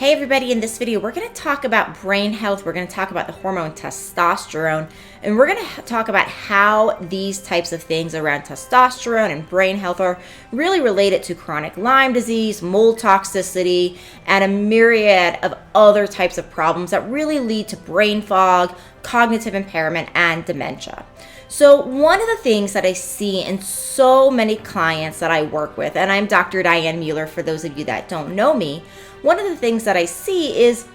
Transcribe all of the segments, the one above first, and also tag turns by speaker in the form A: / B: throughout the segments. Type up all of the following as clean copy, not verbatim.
A: Hey everybody, in this video we're going to talk about brain health. We're going to talk about the hormone testosterone, and we're going to talk about how these types of things around testosterone and brain health are really related to chronic Lyme disease, mold toxicity, and a myriad of other types of problems that really lead to brain fog, cognitive impairment, and dementia. So one of the things that I see in so many clients that I work with, and I'm Dr. Diane Mueller for those of you that don't know me, one of the things that I see is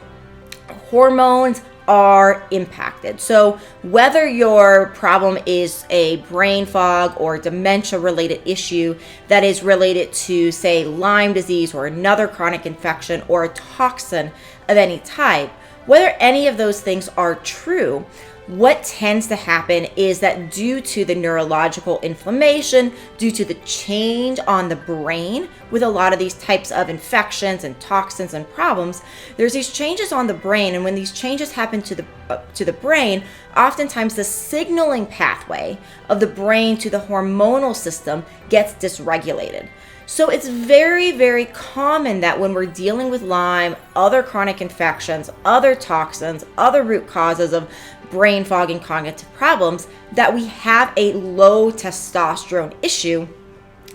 A: hormones are impacted. So whether your problem is a brain fog or dementia related issue that is related to, say, Lyme disease or another chronic infection or a toxin of any type, whether any of those things are true, what tends to happen is that due to the neurological inflammation, due to the change on the brain with a lot of these types of infections and toxins and problems, there's these changes on the brain. And when these changes happen to the brain, oftentimes the signaling pathway of the brain to the hormonal system gets dysregulated. So it's very, very common that when we're dealing with Lyme, other chronic infections, other toxins, other root causes of brain fog and cognitive problems, that we have a low testosterone issue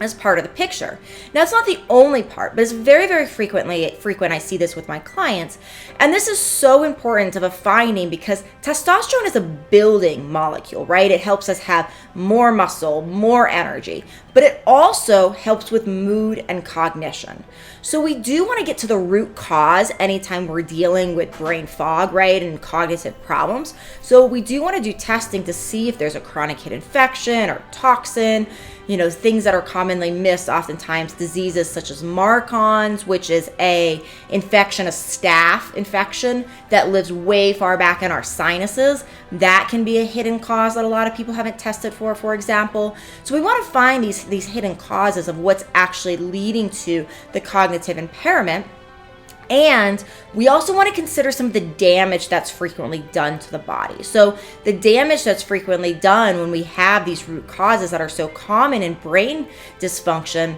A: as part of the picture. Now, it's not the only part, but it's very, very frequent I see this with my clients. And this is so important of a finding because testosterone is a building molecule, right? It helps us have more muscle, more energy, but it also helps with mood and cognition. So we do want to get to the root cause anytime we're dealing with brain fog, right, and cognitive problems. So we do want to do testing to see if there's a chronic hit infection or toxin, things that are commonly missed, oftentimes diseases such as Marcon's, which is a staph infection that lives way far back in our sinuses. That can be a hidden cause that a lot of people haven't tested for example. So we want to find these hidden causes of what's actually leading to the cognitive impairment. And we also want to consider some of the damage that's frequently done to the body. So the damage that's frequently done when we have these root causes that are so common in brain dysfunction,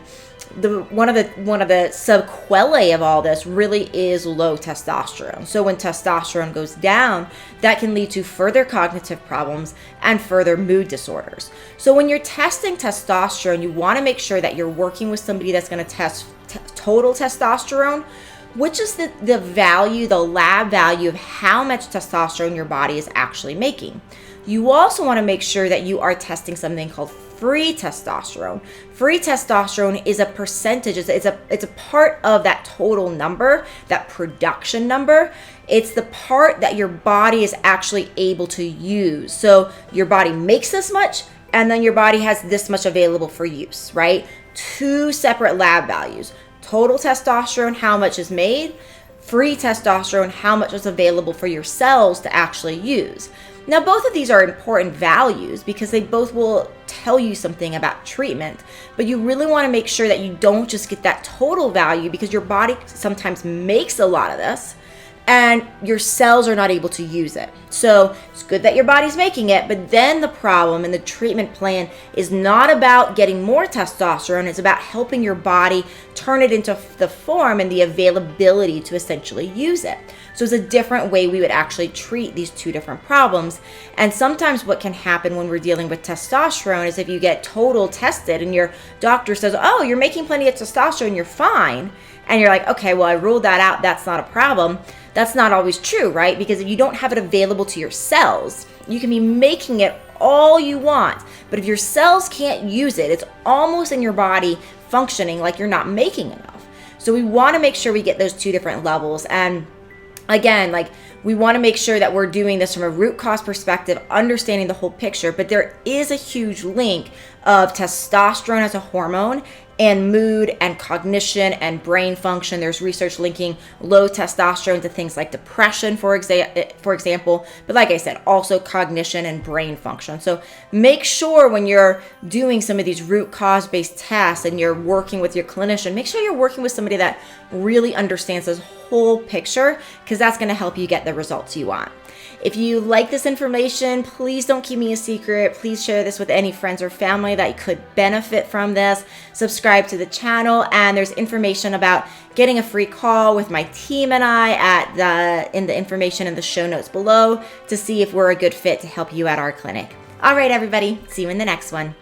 A: one of the sequelae of all this really is low testosterone. So when testosterone goes down, that can lead to further cognitive problems and further mood disorders. So when you're testing testosterone, you want to make sure that you're working with somebody that's going to test total testosterone, which is the value, the lab value of how much testosterone your body is actually making. You also want to make sure that you are testing something called free testosterone. Free testosterone is a percentage, it's a part of that total number, that production number. It's the part that your body is actually able to use. So your body makes this much, and then your body has this much available for use, right? Two separate lab values. Total testosterone, how much is made. Free testosterone, how much is available for your cells to actually use. Now, both of these are important values because they both will tell you something about treatment, but you really want to make sure that you don't just get that total value because your body sometimes makes a lot of this and your cells are not able to use it. So it's good that your body's making it, but then the problem and the treatment plan is not about getting more testosterone. It's about helping your body turn it into the form and the availability to essentially use it. So it's a different way we would actually treat these two different problems. And sometimes what can happen when we're dealing with testosterone is if you get total tested and your doctor says, oh, you're making plenty of testosterone, you're fine. And you're like, okay, well, I ruled that out. That's not a problem. That's not always true, right? Because if you don't have it available to your cells, you can be making it all you want. But if your cells can't use it, it's almost in your body functioning like you're not making enough. So we want to make sure we get those two different levels. And again, we want to make sure that we're doing this from a root cause perspective, understanding the whole picture, but there is a huge link of testosterone as a hormone and mood and cognition and brain function. There's research linking low testosterone to things like depression, for example, but like I said, also cognition and brain function. So make sure when you're doing some of these root cause based tests and you're working with your clinician, make sure you're working with somebody that really understands this whole picture, because that's going to help you get the results you want. If you like this information, please don't keep me a secret. Please share this with any friends or family that could benefit from this. Subscribe to the channel, and there's information about getting a free call with my team and I in the information in the show notes below to see if we're a good fit to help you at our clinic. All right, everybody. See you in the next one.